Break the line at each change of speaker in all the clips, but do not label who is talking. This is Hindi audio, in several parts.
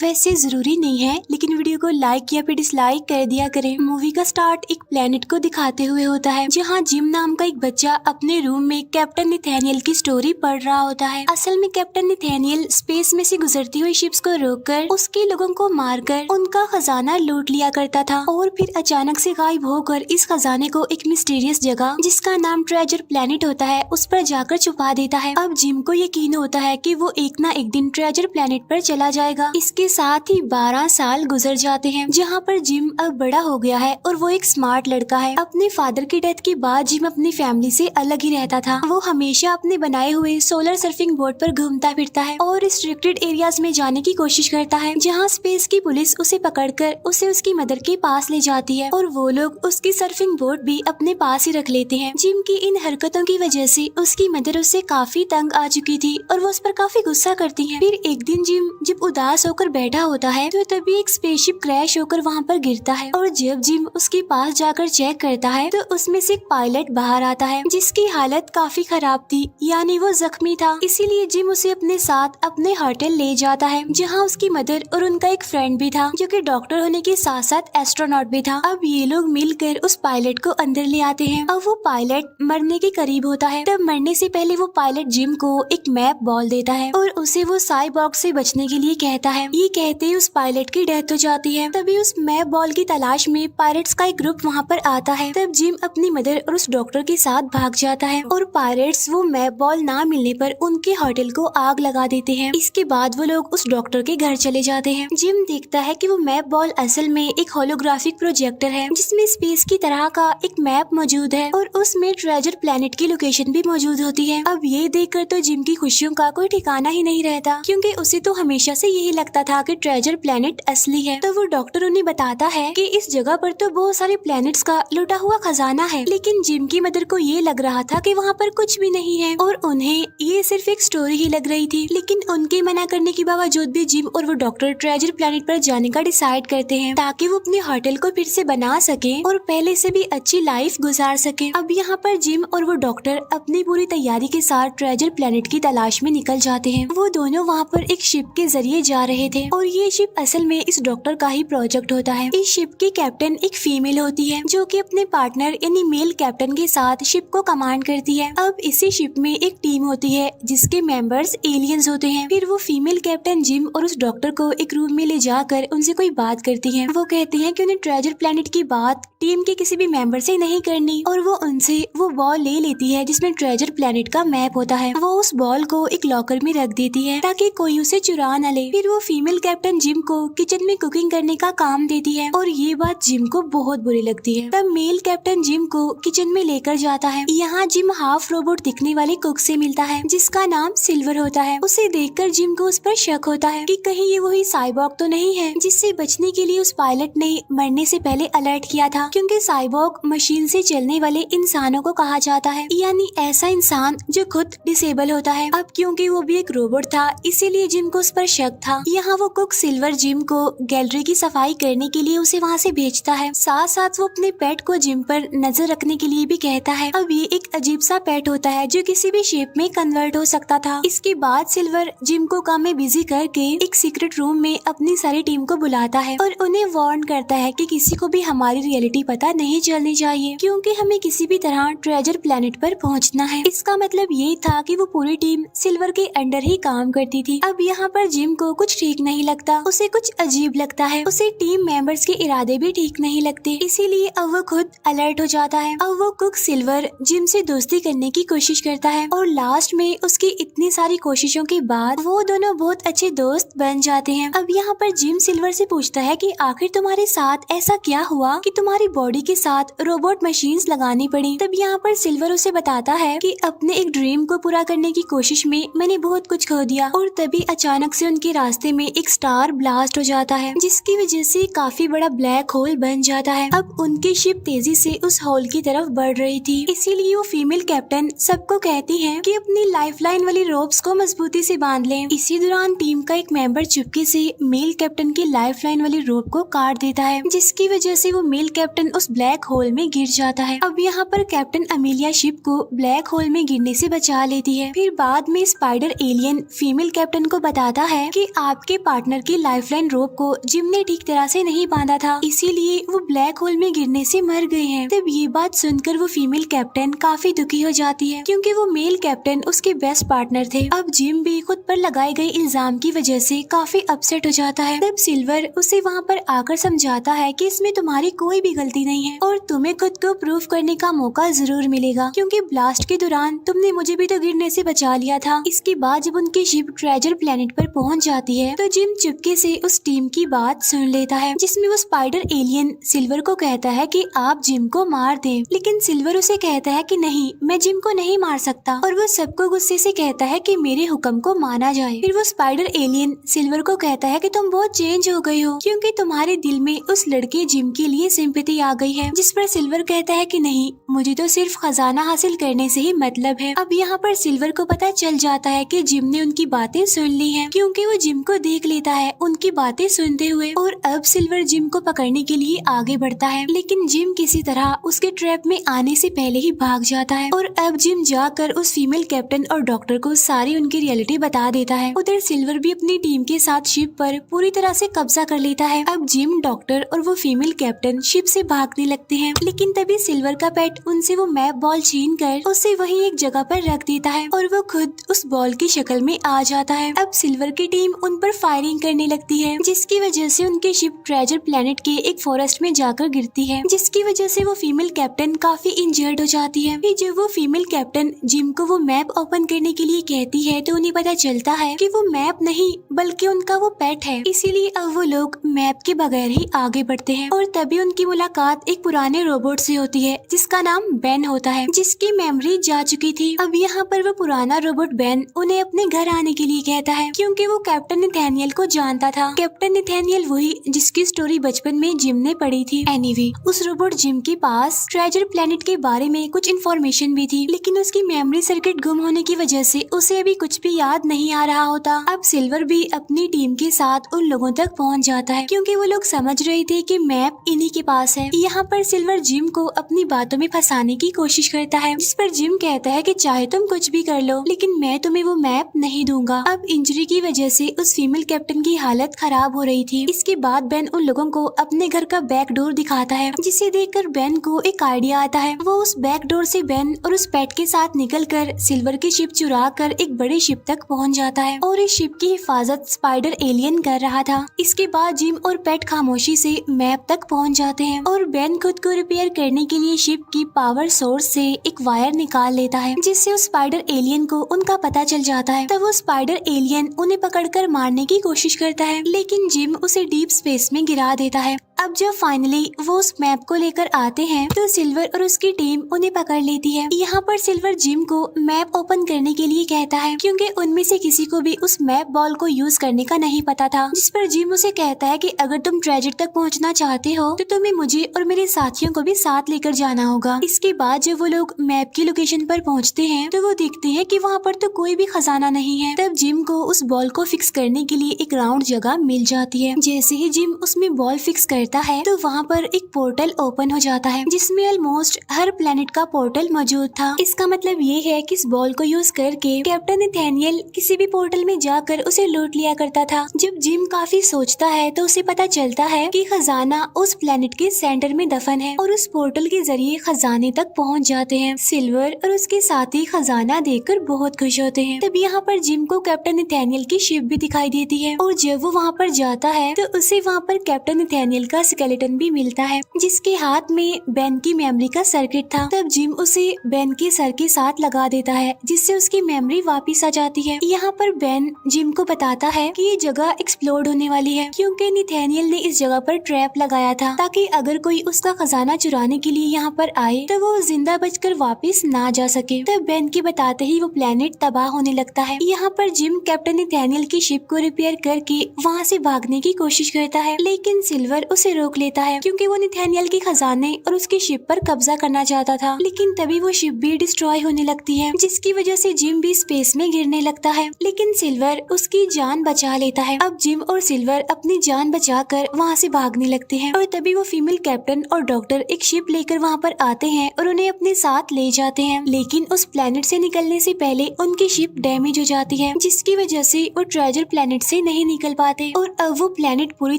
वैसे जरूरी नहीं है, लेकिन वीडियो को लाइक या फिर डिसलाइक कर दिया करें। मूवी का स्टार्ट एक प्लेनेट को दिखाते हुए होता है, जहाँ जिम नाम का एक बच्चा अपने रूम में कैप्टन नथानियल की स्टोरी पढ़ रहा होता है। असल में कैप्टन नथानियल स्पेस में से गुजरती हुई शिप्स को रोककर उसके लोगों को मारकर उनका खजाना लूट लिया करता था और फिर अचानक से गायब होकर इस खजाने को एक मिस्टीरियस जगह जिसका नाम ट्रेजर प्लेनेट होता है उस पर जाकर छुपा देता है। अब जिम को यकीन होता है कि वो एक ना एक दिन ट्रेजर प्लेनेट पर चला जाएगा। इसके साथ ही 12 साल गुजर जाते हैं, जहाँ पर जिम अब बड़ा हो गया है और वो एक स्मार्ट लड़का है। अपने फादर की डेथ के बाद जिम अपनी फैमिली से अलग ही रहता था। वो हमेशा अपने बनाए हुए सोलर सर्फिंग बोर्ड पर घूमता फिरता है और रिस्ट्रिक्टेड एरियाज में जाने की कोशिश करता है, जहाँ स्पेस की पुलिस उसे पकड़कर उसे उसकी मदर के पास ले जाती है और वो लोग उसकी सर्फिंग बोर्ड भी अपने पास ही रख लेते हैं। जिम की इन हरकतों की वजह से उसकी मदर उससे काफी तंग आ चुकी थी और वो उस पर काफी गुस्सा करती है। फिर एक दिन जिम जब उदास होकर बैठा होता है तो तभी एक स्पेसशिप क्रैश होकर वहाँ पर गिरता है और जब जिम उसके पास जाकर चेक करता है तो उसमें से एक पायलट बाहर आता है जिसकी हालत काफी खराब थी, यानी वो जख्मी था। इसीलिए जिम उसे अपने साथ अपने होटल ले जाता है, जहाँ उसकी मदर और उनका एक फ्रेंड भी था जो कि डॉक्टर होने के साथ साथ एस्ट्रोनॉट भी था। अब ये लोग मिलकर उस पायलट को अंदर ले आते हैं। अब वो पायलट मरने के करीब होता है, तब मरने से पहले वो पायलट जिम को एक मैप बॉल देता है और उसे वो साइबॉर्ग से बचने के लिए कहता है। ये कहते ही उस पायलट की डेथ हो जाती है। तभी उस मैप बॉल की तलाश में पायरेट्स का एक ग्रुप वहाँ पर आता है। तब जिम अपनी मदर और उस डॉक्टर के साथ भाग जाता है और पायरेट्स वो मैप बॉल ना मिलने पर उनके होटल को आग लगा देते हैं। इसके बाद वो लोग उस डॉक्टर के घर चले जाते हैं। जिम देखता है कि वो मैप बॉल असल में एक होलोग्राफिक प्रोजेक्टर है जिसमें स्पेस की तरह का एक मैप मौजूद है और उसमें ट्रेजर प्लेनेट की लोकेशन भी मौजूद होती है। अब ये देखकर तो जिम की खुशियों का कोई ठिकाना ही नहीं रहता, क्योंकि उसे तो हमेशा से यही लगता था कि ट्रेजर प्लेनेट असली है। तो वो डॉक्टर उन्हें बताता है कि इस जगह पर तो बहुत सारे प्लैनेट्स का लुटा हुआ खजाना है, लेकिन जिम की मदर को ये लग रहा था कि वहाँ पर कुछ भी नहीं है और उन्हें ये सिर्फ एक स्टोरी ही लग रही थी। लेकिन उनके मना करने के बावजूद भी जिम और वो डॉक्टर ट्रेजर प्लेनेट पर जाने का डिसाइड करते हैं ताकि वो अपने होटल को फिर से बना सके और पहले से भी अच्छी लाइफ गुजार सके। अब यहाँ पर जिम और वो डॉक्टर अपनी पूरी तैयारी के साथ ट्रेजर प्लेनेट की तलाश में निकल जाते हैं। वो दोनों वहाँ पर एक शिप के जरिए जा रहे थे और ये शिप असल में इस डॉक्टर का ही प्रोजेक्ट होता है। इस शिप की कैप्टन एक फीमेल होती है जो कि अपने पार्टनर यानी मेल कैप्टन के साथ शिप को कमांड करती है। अब इसी शिप में एक टीम होती है जिसके मेंबर्स एलियंस होते हैं। फिर वो फीमेल कैप्टन जिम और उस डॉक्टर को एक रूम में ले जाकर उनसे कोई बात करती है। वो कहती है कि उन्हें ट्रेजर प्लेनेट की बात टीम के किसी भी मेंबर से नहीं करनी और वो उनसे वो बॉल ले लेती है जिसमें ट्रेजर प्लेनेट का मैप होता है। वो उस बॉल को एक लॉकर में रख देती है ताकि कोई उसे चुरा न ले। फिर वो फीमेल कैप्टन जिम को किचन में कुकिंग करने का काम देती है और ये बात जिम को बहुत बुरी लगती है। तब मेल कैप्टन जिम को किचन में लेकर जाता है। यहाँ जिम हाफ रोबोट दिखने वाले कुक से मिलता है जिसका नाम सिल्वर होता है। उसे देखकर जिम को उस पर शक होता है कि कहीं ये वही साइबॉर्ग तो नहीं है जिससे बचने के लिए उस पायलट ने मरने से पहले अलर्ट किया था, क्योंकि साइबॉर्ग मशीन से चलने वाले इंसानों को कहा जाता है, यानी ऐसा इंसान जो खुद डिसेबल होता है। अब क्योंकि वो भी एक रोबोट था इसीलिए जिम को उस पर शक था। यहाँ वो कुक सिल्वर जिम को गैलरी की सफाई करने के लिए उसे वहाँ से भेजता है। साथ साथ वो अपने पेट को जिम पर नजर रखने के लिए भी कहता है। अब ये एक अजीब सा पेट होता है जो किसी भी शेप में कन्वर्ट हो सकता था। इसके बाद सिल्वर जिम को काम में बिजी करके एक सीक्रेट रूम में अपनी सारी टीम को बुलाता है और उन्हें वार्न करता है कि किसी को भी हमारी रियलिटी पता नहीं चलनी चाहिए, क्योंकि हमें किसी भी तरह ट्रेजर प्लेनेट पर पहुंचना है। इसका मतलब ये था कि वो पूरी टीम सिल्वर के अंडर ही काम करती थी। अब यहाँ पर जिम को कुछ ठीक नहीं लगता, उसे कुछ अजीब लगता है, उसे टीम मेंबर्स के इरादे भी ठीक नहीं लगते, इसीलिए अब वो खुद अलर्ट हो जाता है। अब वो कुक सिल्वर जिम से दोस्ती करने की कोशिश करता है और लास्ट में उसकी इतनी सारी कोशिशों के बाद वो दोनों बहुत अच्छे दोस्त बन जाते हैं। अब यहाँ पर जिम सिल्वर से पूछता है कि आखिर तुम्हारे साथ ऐसा क्या हुआ कि तुम्हारी बॉडी के साथ रोबोट मशीन्स लगानी पड़ी। तब यहाँ पर सिल्वर उसे बताता है कि अपने एक ड्रीम को पूरा करने की कोशिश में मैंने बहुत कुछ खो दिया और तभी अचानक से उनके रास्ते में एक स्टार ब्लास्ट हो जाता है जिसकी वजह से काफी बड़ा ब्लैक होल बन जाता है। अब उनकी शिप तेजी से उस होल की तरफ बढ़ रही थी, इसीलिए वो फीमेल कैप्टन सबको कहती है कि अपनी लाइफलाइन वाली रोप्स को मजबूती से बांध लें। इसी दौरान टीम का एक मेंबर चुपके से मेल कैप्टन की लाइफलाइन वाली रोप को काट देता है जिसकी वजह से वो मेल कैप्टन उस ब्लैक होल में गिर जाता है। अब यहाँ पर कैप्टन अमीलिया शिप को ब्लैक होल में गिरने से बचा लेती है। फिर बाद में स्पाइडर एलियन फीमेल कैप्टन को बताता है कि आपके पार्टनर की लाइफलाइन रोप को जिम ने ठीक तरह से नहीं बांधा था, इसीलिए वो ब्लैक होल में गिरने से मर गए हैं। तब ये बात सुनकर वो फीमेल कैप्टन काफी दुखी हो जाती है, क्योंकि वो मेल कैप्टन उसके बेस्ट पार्टनर थे। अब जिम भी खुद पर लगाए गए इल्जाम की वजह से काफी अपसेट हो जाता है। तब सिल्वर उसे वहाँ पर आकर समझाता है कि इसमें तुम्हारी कोई भी गलती नहीं है और तुम्हें खुद को प्रूव करने का मौका जरूर मिलेगा, क्योंकि ब्लास्ट के दौरान तुमने मुझे भी तो गिरने से बचा लिया था। इसके बाद जब उनकी शिप ट्रेजर प्लेनेट पर पहुँच जाती है तो जिम चुपके से उस टीम की बात सुन लेता है, जिसमें वो स्पाइडर एलियन सिल्वर को कहता है कि आप जिम को मार दें, लेकिन सिल्वर उसे कहता है कि नहीं, मैं जिम को नहीं मार सकता, और वो सबको गुस्से से कहता है कि मेरे हुक्म को माना जाए। फिर वो स्पाइडर एलियन सिल्वर को कहता है कि तुम बहुत चेंज हो गई हो, क्योंकि तुम्हारे दिल में उस लड़के जिम के लिए सिंपैथी आ गई है। जिस पर सिल्वर कहता है कि नहीं, मुझे तो सिर्फ खजाना हासिल करने से ही मतलब है। अब यहाँ पर सिल्वर को पता चल जाता है कि जिम ने उनकी बातें सुन ली हैं, क्योंकि वो जिम को देख लेता है उनकी बातें सुनते हुए, और अब सिल्वर जिम को पकड़ने के लिए आगे बढ़ता है, लेकिन जिम किसी तरह उसके ट्रैप में आने से पहले ही भाग जाता है। और अब जिम जाकर उस फीमेल कैप्टन और डॉक्टर को सारी उनकी रियलिटी बता देता है। उधर सिल्वर भी अपनी टीम के साथ शिप पर पूरी तरह से कब्जा कर लेता है। अब जिम, डॉक्टर और वो फीमेल कैप्टन शिप से भागने लगते हैं, लेकिन तभी सिल्वर का पेट उनसे वो मैप बॉल छीन कर उसे वहीं एक जगह पर रख देता है और वो खुद उस बॉल की शक्ल में आ जाता है। अब सिल्वर की टीम उन पर फायरिंग करने लगती है, जिसकी वजह से उनकी शिप ट्रेजर प्लेनेट के एक फॉरेस्ट में जाकर गिरती है, जिसकी वजह से वो फीमेल कैप्टन काफी इंजर्ड हो जाती है। फिर जब वो फीमेल कैप्टन जिम को वो मैप ओपन करने के लिए कहती है तो उन्हें पता चलता है कि वो मैप नहीं बल्कि उनका वो पेट है, इसीलिए अब वो लोग मैप के बगैर ही आगे बढ़ते हैं। और तभी उनकी मुलाकात एक पुराने रोबोट से होती है जिसका नाम बेन होता है, जिसकी मेमोरी जा चुकी थी। अब यहाँ पर वो पुराना रोबोट बेन उन्हें अपने घर आने के लिए कहता है, क्योंकि वो कैप्टन नथानियल को जानता था। कैप्टन नथानियल वही जिसकी स्टोरी बचपन में जिम ने पढ़ी थी। एनीवे, उस रोबोट जिम के पास ट्रेजर प्लेनेट के बारे में कुछ इन्फॉर्मेशन भी थी, लेकिन उसकी मेमोरी सर्किट गुम होने की वजह से उसे अभी कुछ भी याद नहीं आ रहा होता। अब सिल्वर भी अपनी टीम के साथ उन लोगों तक पहुंच जाता है, क्योंकि वो लोग समझ रहे थे कि मैप इन्हीं के पास है। यहाँ पर सिल्वर जिम को अपनी बातों में फंसाने की कोशिश करता है, जिस पर जिम कहता है कि चाहे तुम कुछ भी कर लो, लेकिन मैं तुम्हें वो मैप नहीं दूंगा। अब इंजरी की वजह से उस फीमेल कैप्टन की हालत खराब हो रही थी। इसके बाद बेन उन लोगों को अपने घर का बैक डोर दिखाता है, जिसे देखकर बेन को एक आइडिया आता है। वो उस बैक डोर से बेन और उस पेट के साथ निकलकर सिल्वर की शिप चुरा कर एक बड़ी शिप तक पहुंच जाता है, और इस शिप की हिफाजत स्पाइडर एलियन कर रहा था। इसके बाद जिम और पेट खामोशी से मैप तक पहुंच जाते हैं, और बेन खुद को रिपेयर करने के लिए शिप की पावर सोर्स से एक वायर निकाल लेता है, जिससे उस स्पाइडर एलियन को उनका पता चल जाता है। तब वो स्पाइडर एलियन उन्हें पकड़कर मारने की कोशिश करता है, लेकिन जिम उसे डीप स्पेस में गिरा देता है। अब जब फाइनली वो उस मैप को लेकर आते हैं तो सिल्वर और उसकी टीम उन्हें पकड़ लेती है। यहाँ पर सिल्वर जिम को मैप ओपन करने के लिए कहता है, क्योंकि उनमें से किसी को भी उस मैप बॉल को यूज करने का नहीं पता था। जिस पर जिम उसे कहता है कि अगर तुम ट्रेजर तक पहुँचना चाहते हो तो तुम्हें मुझे और मेरे साथियों को भी साथ लेकर जाना होगा। इसके बाद जब वो लोग मैप की लोकेशन पर पहुँचते हैं तो वो देखते हैं कि वहाँ पर तो कोई भी खजाना नहीं है। तब जिम को उस बॉल को फिक्स करने के लिए एक राउंड जगह मिल जाती है। जैसे ही जिम उसमें बॉल फिक्स करता है तो वहाँ पर एक पोर्टल ओपन हो जाता है, जिसमें ऑलमोस्ट हर प्लेनेट का पोर्टल मौजूद था। इसका मतलब ये है कि इस बॉल को यूज करके कैप्टन नथानियल किसी भी पोर्टल में जाकर उसे लूट लिया करता था। जब जिम काफी सोचता है तो उसे पता चलता है कि खजाना उस प्लेनेट के सेंटर में दफन है, और उस पोर्टल के जरिए खजाने तक पहुँच जाते हैं। सिल्वर और उसके साथी खजाना देखकर बहुत खुश होते हैं। तब यहाँ पर जिम को कैप्टन नथानियल की शिप भी दिखाई देती है, और जब वो वहाँ पर जाता है तो उसे वहाँ पर कैप्टन नथानियल का स्केलेटन भी मिलता है, जिसके हाथ में बेन की मेमोरी का सर्किट था। तब जिम उसे बेन के सर के साथ लगा देता है, जिससे उसकी मेमोरी वापस आ जाती है। यहाँ पर बेन जिम को बताता है कि ये जगह एक्सप्लोड होने वाली है, क्योंकि नथानियल ने इस जगह पर ट्रैप लगाया था ताकि अगर कोई उसका खजाना चुराने के लिए यहाँ पर आए तो वो जिंदा बचकर वापस ना जा सके। तब बेन के बताते ही वो प्लेनेट तबाह होने लगता है। यहाँ पर जिम कैप्टन नथानियल की शिप को रिपेयर करके वहाँ से भागने की कोशिश करता है, लेकिन सिल्वर उसे उसे रोक लेता है क्योंकि वो नथानियल के खजाने और उसकी शिप पर कब्जा करना चाहता था। लेकिन तभी वो शिप भी डिस्ट्रॉय होने लगती है, जिसकी वजह से जिम भी स्पेस में गिरने लगता है। लेकिन सिल्वर उसकी जान बचा लेता है। अब जिम और सिल्वर अपनी जान बचाकर वहाँ से भागने लगते हैं और तभी वो फीमेल कैप्टन और डॉक्टर एक शिप लेकर वहाँ पर आते हैं और उन्हें अपने साथ ले जाते हैं। लेकिन उस प्लेनेट से निकलने से पहले उनकी शिप डैमेज हो जाती है, जिसकी वजह से वो ट्रेजर प्लेनेट से नहीं निकल पाते और अब वो प्लेनेट पूरी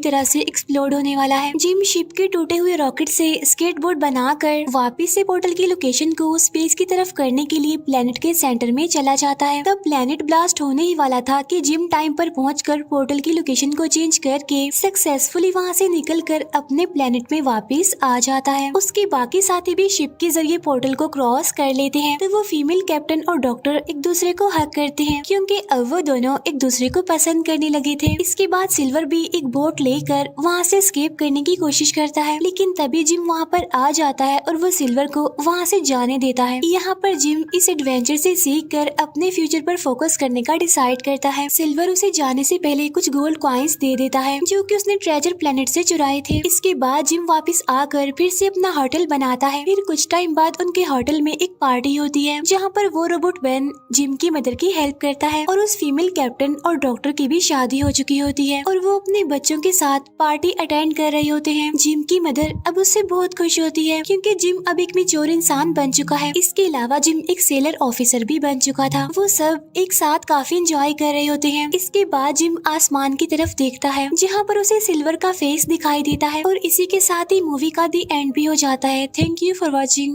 तरह से एक्सप्लोड होने वाला है। जिम शिप के टूटे हुए रॉकेट से स्केटबोर्ड बनाकर वापस से पोर्टल की लोकेशन को स्पेस की तरफ करने के लिए प्लेनेट के सेंटर में चला जाता है। तब प्लेनेट ब्लास्ट होने ही वाला था कि जिम टाइम पर पहुंचकर पोर्टल की लोकेशन को चेंज करके सक्सेसफुली वहां से निकलकर अपने प्लेनेट में वापस आ जाता है। उसके बाकी साथी भी शिप के जरिए पोर्टल को क्रॉस कर लेते हैं। तो वो फीमेल कैप्टन और डॉक्टर एक दूसरे को हक करते हैं क्योंकि अब वो दोनों एक दूसरे को पसंद करने लगे थे। इसके बाद सिल्वर भी एक बोट लेकर वहाँ से एस्केप करने की कोशिश करता है, लेकिन तभी जिम वहाँ पर आ जाता है और वो सिल्वर को वहाँ से जाने देता है। यहाँ पर जिम इस एडवेंचर से सीख कर अपने फ्यूचर पर फोकस करने का डिसाइड करता है। सिल्वर उसे जाने से पहले कुछ गोल्ड कॉइन्स दे देता है जो कि उसने ट्रेजर प्लेनेट से चुराए थे। इसके बाद जिम वापस आकर फिर से अपना होटल बनाता है। फिर कुछ टाइम बाद उनके होटल में एक पार्टी होती है जहाँ पर वो रोबोट बेन जिम की मदर की हेल्प करता है और उस फीमेल कैप्टन और डॉक्टर की भी शादी हो चुकी होती है और वो अपने बच्चों के साथ पार्टी अटेंड कर रहे होते हैं। जिम की मदर अब उससे बहुत खुश होती है क्योंकि जिम अब एक मैच्योर इंसान बन चुका है। इसके अलावा जिम एक सेलर ऑफिसर भी बन चुका था। वो सब एक साथ काफी एंजॉय कर रहे होते हैं। इसके बाद जिम आसमान की तरफ देखता है जहाँ पर उसे सिल्वर का फेस दिखाई देता है और इसी के साथ ही मूवी का दी एंड भी हो जाता है। Thank you for watching.